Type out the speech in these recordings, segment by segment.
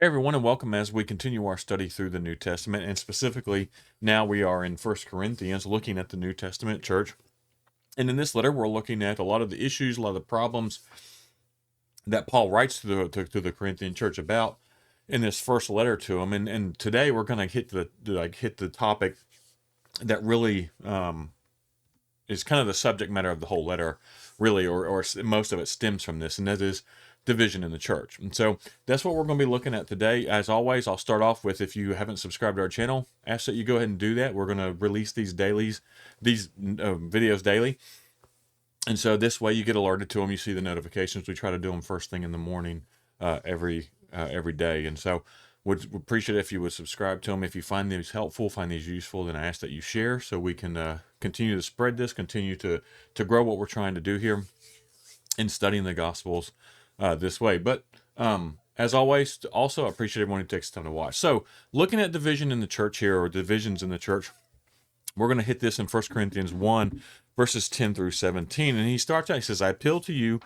Hey everyone, and welcome as we continue our study through the New Testament, and specifically now we are in First Corinthians, looking at the New Testament church. And in this letter, we're looking at a lot of the issues, a lot of the problems that Paul writes to the Corinthian church about in this first letter to them. And today we're going to hit the topic that really is kind of the subject matter of the whole letter, really, or most of it stems from this, and that is division in the church. And so that's what we're going to be looking at today. As always, I'll start off with, if you haven't subscribed to our channel, ask that you go ahead and do that. We're going to release these videos daily. And so this way you get alerted to them. You see the notifications. We try to do them first thing in the morning, every day. And so would appreciate it if you would subscribe to them. If you find these helpful, find these useful, then I ask that you share so we can continue to spread this, continue to grow what we're trying to do here in studying the Gospels this way. But as always, also I appreciate everyone who takes the time to watch. So looking at division in the church here, or divisions in the church, we're going to hit this in 1 Corinthians 1, verses 10 through 17. And he starts out, he says, I appeal to you,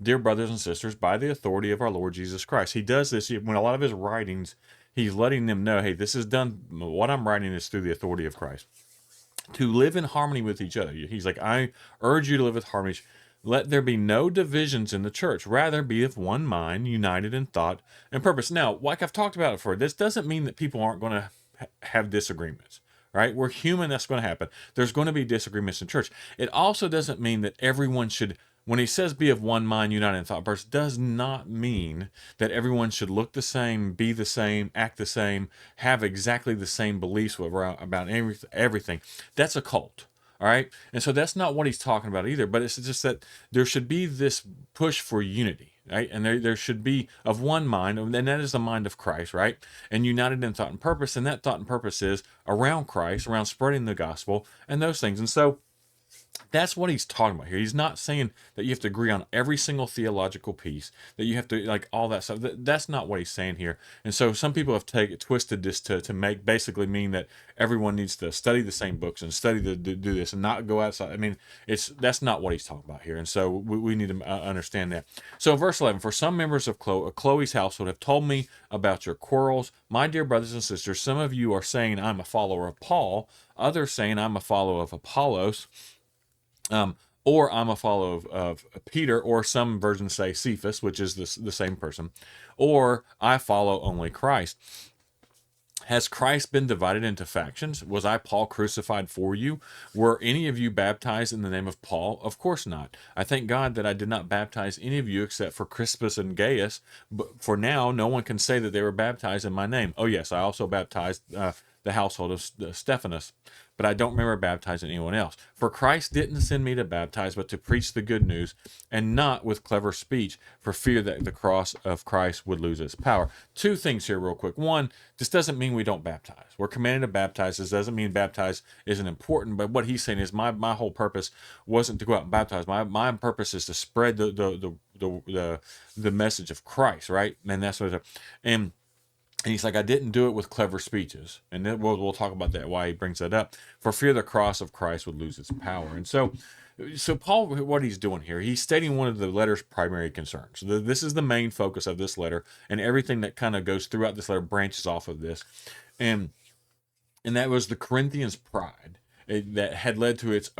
dear brothers and sisters, by the authority of our Lord Jesus Christ. He does this when a lot of his writings, he's letting them know, hey, this is done. What I'm writing is through the authority of Christ. To live in harmony with each other. He's like, I urge you to live with harmony. Let there be no divisions in the church. Rather, be of one mind, united in thought and purpose. Now, like I've talked about it before, this doesn't mean that people aren't going to have disagreements. Right? We're human. That's going to happen. There's going to be disagreements in church. It also doesn't mean that everyone should, when he says be of one mind, united in thought, verse, does not mean that everyone should look the same, be the same, act the same, have exactly the same beliefs about everything. That's a cult. All right. And so that's not what he's talking about either. But it's just that there should be this push for unity. Right? And there should be of one mind, and that is the mind of Christ, right? And united in thought and purpose, and that thought and purpose is around Christ, around spreading the gospel, and those things. And so that's what he's talking about here. He's not saying that you have to agree on every single theological piece, that you have to, like, all that stuff. That's not what he's saying here. And so some people have twisted this to make basically mean that everyone needs to study the same books and study to do this and not go outside. I mean, that's not what he's talking about here. And so we need to understand that. So verse 11, for some members of Chloe's household have told me about your quarrels. My dear brothers and sisters, some of you are saying I'm a follower of Paul, others saying I'm a follower of Apollos, or I'm a follower of Peter, or some versions say Cephas, which is the same person, or I follow only Christ. Has Christ been divided into factions? Was I Paul crucified for you? Were any of you baptized in the name of Paul? Of course not. I thank God that I did not baptize any of you except for Crispus and Gaius. But for now, no one can say that they were baptized in my name. Oh yes, I also baptized the household of Stephanus, but I don't remember baptizing anyone else. For Christ didn't send me to baptize, but to preach the good news, and not with clever speech, for fear that the cross of Christ would lose its power. Two things here real quick. One, this doesn't mean we don't baptize. We're commanded to baptize. This doesn't mean baptize isn't important, but what he's saying is my whole purpose wasn't to go out and baptize. My purpose is to spread the message of Christ, right? And that's what and he's like, I didn't do it with clever speeches. And then we'll talk about that, why he brings that up. For fear the cross of Christ would lose its power. And so Paul, what he's doing here, he's stating one of the letter's primary concerns. This is the main focus of this letter, and everything that kind of goes throughout this letter branches off of this. And that was the Corinthians' pride that had led to its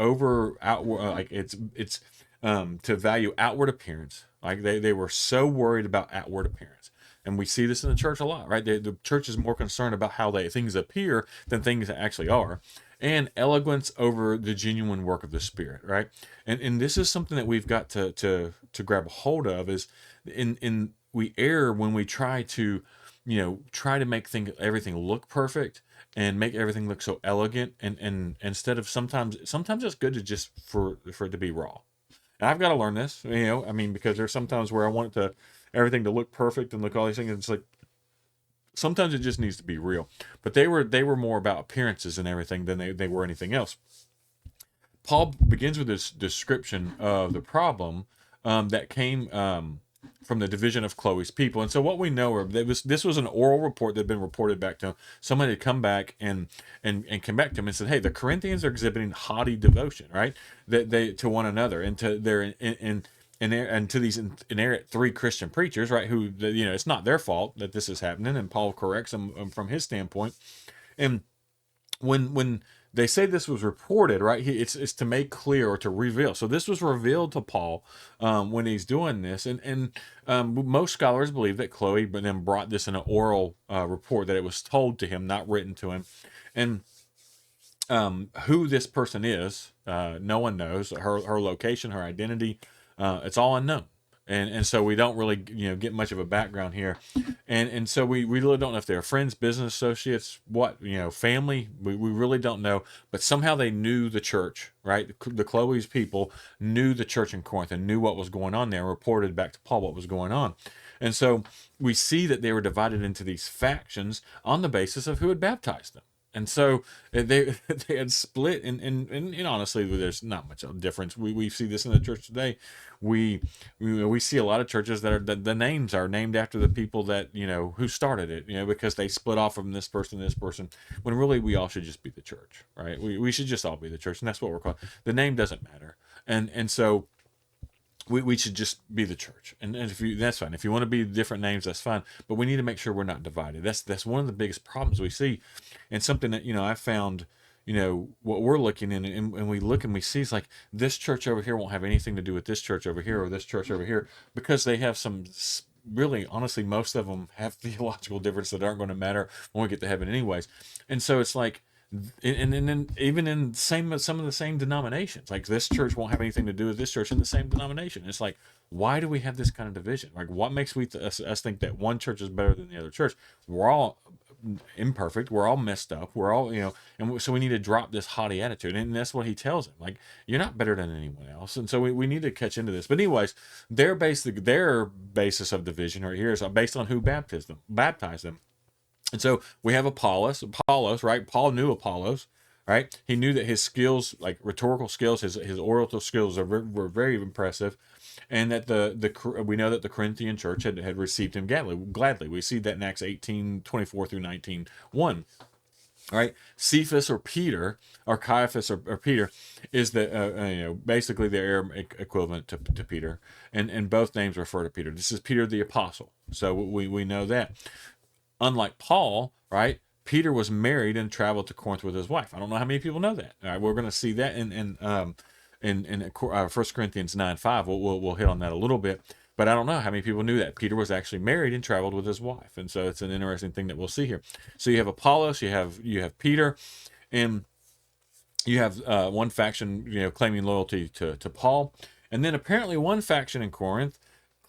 to value outward appearance. Like they were so worried about outward appearance. And we see this in the church a lot, right? The church is more concerned about how things appear than things that actually are. And eloquence over the genuine work of the Spirit, right? And this is something that we've got to grab a hold of, is we err when we try to make everything look perfect and make everything look so elegant, and instead of sometimes it's good to just for it to be raw. And I've got to learn this, because there's sometimes where I want everything to look perfect and look all these things. And it's like, sometimes it just needs to be real. But they were more about appearances and everything than they were anything else. Paul begins with this description of the problem that came from the division of Chloe's people. And so what we know are this was an oral report that had been reported back to him. Somebody had come back and came back to him and said, hey, the Corinthians are exhibiting haughty devotion, right? That they to one another, and to their and to these inerrant three Christian preachers, right? Who, it's not their fault that this is happening, and Paul corrects them from his standpoint. And when they say this was reported, right? It's to make clear or to reveal. So this was revealed to Paul when he's doing this, and most scholars believe that Chloe then brought this in an oral report, that it was told to him, not written to him, and who this person is, no one knows. Her location, her identity, it's all unknown. And so we don't really get much of a background here, and so we really don't know if they're friends, business associates, what, family. We really don't know, but somehow they knew the church, right? The Chloe's people knew the church in Corinth and knew what was going on there, and reported back to Paul what was going on. And so we see that they were divided into these factions on the basis of who had baptized them. And so they they had split, and honestly, there's not much of a difference. We see this in the church today. We see a lot of churches that are the names are named after the people that who started it, because they split off from this person, when really we all should just be the church, right? We should just all be the church, and that's what we're called. The name doesn't matter, and so we should just be the church, and if you that's fine. If you want to be different names, that's fine. But we need to make sure we're not divided. That's one of the biggest problems we see, and something that I found. What we're looking in, and we look and we see is like, this church over here won't have anything to do with this church over here, or this church over here, because they have some, really, honestly, most of them have theological differences that aren't going to matter when we get to heaven anyways. And so it's like, and then even in some of the same denominations, like this church won't have anything to do with this church in the same denomination. It's like, why do we have this kind of division? Like, what makes us think that one church is better than the other church? We're all imperfect, we're all messed up, we're all, and so we need to drop this haughty attitude. And that's what he tells him, like, you're not better than anyone else. And so we need to catch into this. But anyways, their basis of division right here is based on who baptized them. And so we have Apollos, right? Paul knew Apollos, right? He knew that his skills, like rhetorical skills, his oratorical skills were very impressive, and that we know that the Corinthian church had received him gladly. We see that in Acts 18:24 through 19:1. Right, Cephas or Peter, or Caiaphas or Peter, is basically the Aramaic equivalent to Peter, and both names refer to Peter. This is Peter the apostle, so we know that. Unlike Paul, right? Peter was married and traveled to Corinth with his wife. I don't know how many people know that. All right, we're going to see that in 1 Corinthians 9:5. We'll hit on that a little bit, but I don't know how many people knew that Peter was actually married and traveled with his wife, and so it's an interesting thing that we'll see here. So you have Apollos, you have Peter, and you have one faction claiming loyalty to Paul, and then apparently one faction in Corinth,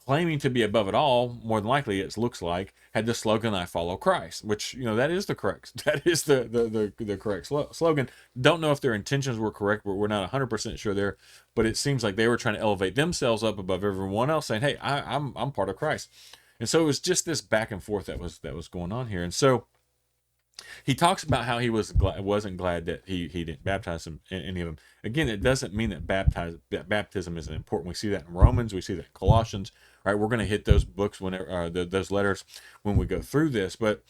claiming to be above it all, more than likely it looks like, had the slogan "I follow Christ," which that is the correct the correct slogan. Don't know if their intentions were correct, but we're not 100% sure there. But it seems like they were trying to elevate themselves up above everyone else, saying, "Hey, I'm part of Christ." And so it was just this back and forth that was going on here. And so he talks about how he wasn't glad that he didn't baptize any of them. Again, it doesn't mean that baptism isn't important. We see that in Romans. We see that in Colossians. Right, we're going to hit those books whenever those letters when we go through this. But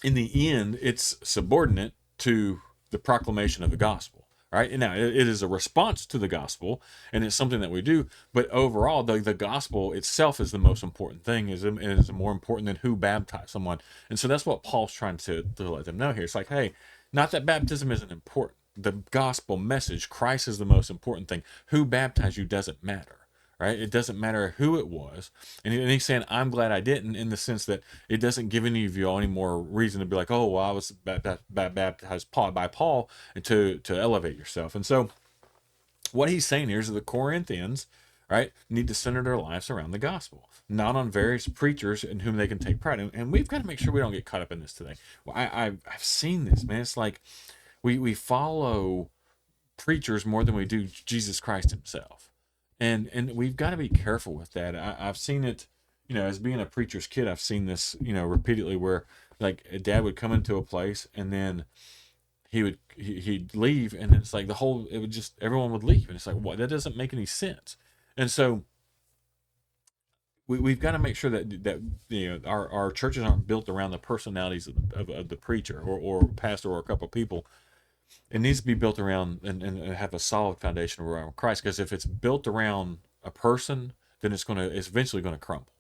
in the end, it's subordinate to the proclamation of the gospel. Right, and now it is a response to the gospel, and it's something that we do. But overall, the gospel itself is the most important thing. Is more important than who baptized someone. And so that's what Paul's trying to let them know here. It's like, hey, not that baptism isn't important. The gospel message, Christ is the most important thing. Who baptized you doesn't matter. Right? It doesn't matter who it was. And he's saying, I'm glad I didn't, in the sense that it doesn't give any of you any more reason to be like, oh, well, I was baptized by Paul, and to elevate yourself. And so what he's saying here is that the Corinthians, right, need to center their lives around the gospel, not on various preachers in whom they can take pride in. And we've got to make sure we don't get caught up in this today. Well, I've seen this, man. It's like we follow preachers more than we do Jesus Christ himself. And we've got to be careful with that. I've seen it, as being a preacher's kid, I've seen this, repeatedly, where like a dad would come into a place and then he'd leave, and it's like everyone would leave, and it's like, what? That doesn't make any sense. And so we've got to make sure that our churches aren't built around the personalities of the preacher or pastor or a couple of people. It needs to be built around and have a solid foundation around Christ, because if it's built around a person, then it's eventually going to crumble,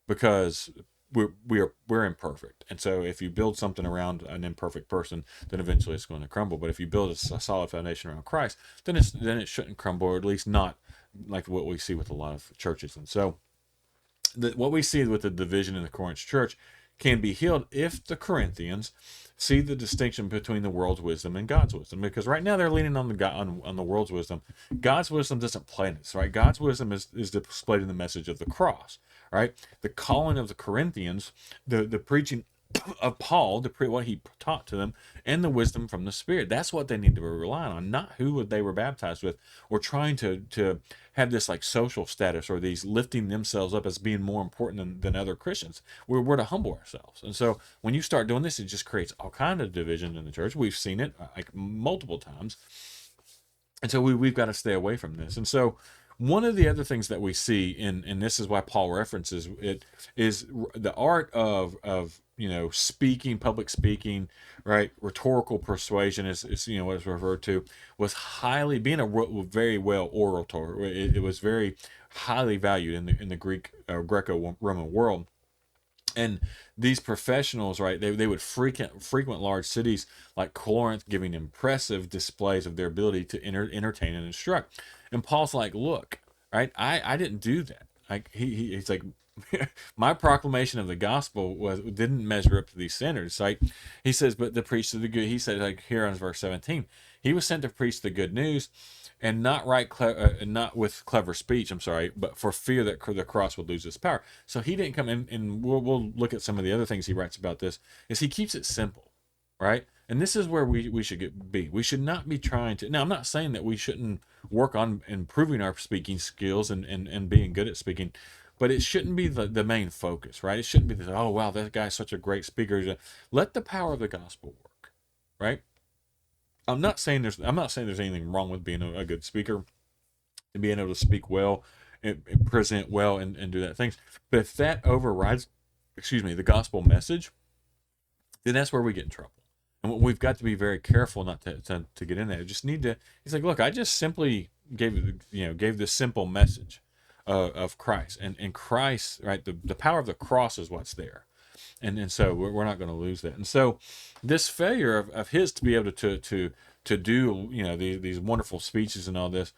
because we're imperfect. And so if you build something around an imperfect person, then eventually it's going to crumble. But if you build a solid foundation around Christ, then it shouldn't crumble, or at least not like what we see with a lot of churches. And so what we see with the division in the Corinth church can be healed if the Corinthians see the distinction between the world's wisdom and God's wisdom. Because right now they're leaning on the world's wisdom. God's wisdom doesn't play in this, right? God's wisdom is displayed in the message of the cross, right? The calling of the Corinthians, the preaching of Paul, what he taught to them, and the wisdom from the Spirit. That's what they need to rely on, not who they were baptized with, or trying to have this like social status, or these lifting themselves up as being more important than other Christians. We're to humble ourselves. And so when you start doing this, it just creates all kind of division in the church. We've seen it like multiple times. And so we've got to stay away from this. And so one of the other things that we see, and this is why Paul references it, is the art of speaking, public speaking, right? Rhetorical persuasion is what it's referred to, was highly, being a very well orator. It was very highly valued in the Greek Greco-Roman world. And these professionals, right, they would frequent large cities like Corinth, giving impressive displays of their ability to entertain and instruct. And Paul's like, look, right, I didn't do that. Like he's like, my proclamation of the gospel didn't measure up to these standards. Like he says, but the preach of the good. He said, like here on verse 17, he was sent to preach the good news, and not with clever speech. I'm sorry, but for fear that the cross would lose its power. So he didn't come in, and we'll look at some of the other things he writes about this. Is he keeps it simple, right? And this is where we should be. We should not be trying to. Now, I'm not saying that we shouldn't work on improving our speaking skills and being good at speaking, but it shouldn't be the main focus, right? It shouldn't be this, oh, wow, that guy's such a great speaker. Let the power of the gospel work, right? I'm not saying there's anything wrong with being a good speaker and being able to speak well and present well and do that things. But if that overrides, the gospel message, then that's where we get in trouble. And we've got to be very careful not to get in there. Just need to. He's like, look, I just simply gave this simple message of Christ, and Christ, right? The power of the cross is what's there, and so we're not going to lose that. And so this failure of his to be able to do these wonderful speeches and all this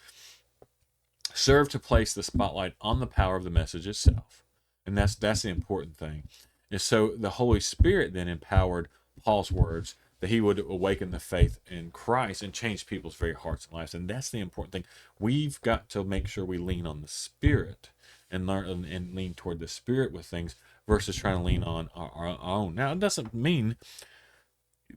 served to place the spotlight on the power of the message itself, and that's the important thing. And so the Holy Spirit then empowered Paul's words that he would awaken the faith in Christ and change people's very hearts and lives. And that's the important thing. We've got to make sure we lean on the Spirit and learn and lean toward the Spirit with things versus trying to lean on our own. Now, it doesn't mean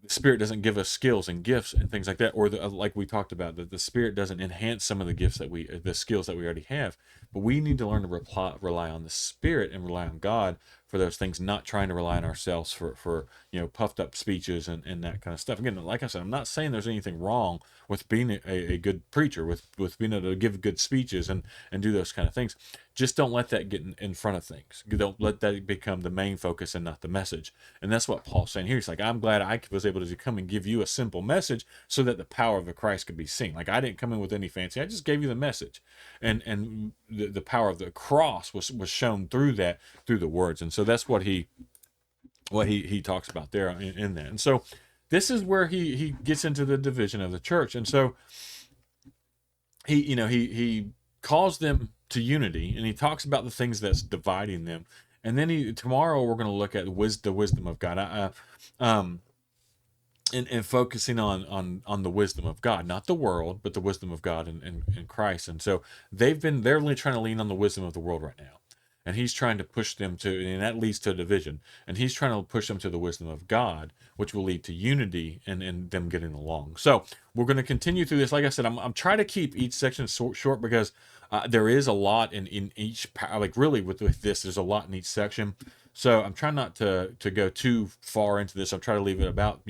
the Spirit doesn't give us skills and gifts and things like that, or like we talked about, that the Spirit doesn't enhance some of the skills that we already have. But we need to learn to rely on the Spirit and rely on God for those things, not trying to rely on ourselves for puffed up speeches and that kind of stuff. Again, like I said, I'm not saying there's anything wrong with being a good preacher, with being able to give good speeches and do those kind of things. Just don't let that get in front of things. Don't let that become the main focus and not the message. And that's what Paul's saying here. He's like, I'm glad I was able to come and give you a simple message so that the power of the Christ could be seen. Like, I didn't come in with any fancy. I just gave you the message. And the power of the cross was shown through the words. And so that's what he talks about there in that. And so this is where he gets into the division of the church. And so he calls them to unity, and he talks about the things that's dividing them. And then tomorrow we're going to look at the wisdom of God. And focusing on the wisdom of God, not the world, but the wisdom of God and Christ. And so they're really trying to lean on the wisdom of the world right now. And he's trying to push them and that leads to division. And he's trying to push them to the wisdom of God, which will lead to unity and them getting along. So we're going to continue through this. Like I said, I'm trying to keep each section short because there is a lot in each, like really with this, there's a lot in each section. So I'm trying not to go too far into this. I'm trying to leave it about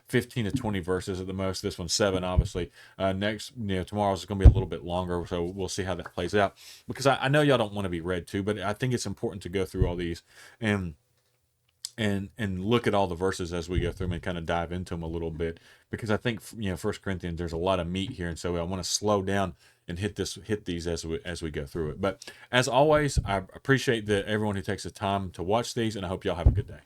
15 to 20 verses at the most. This one's 7, obviously. Next, tomorrow's going to be a little bit longer, so we'll see how that plays out. Because I know y'all don't want to be read to, but I think it's important to go through all these and look at all the verses as we go through them and kind of dive into them a little bit. Because I think 1 Corinthians, there's a lot of meat here, and so I want to slow down and hit these as we go through it. But as always, I appreciate everyone who takes the time to watch these, and I hope y'all have a good day.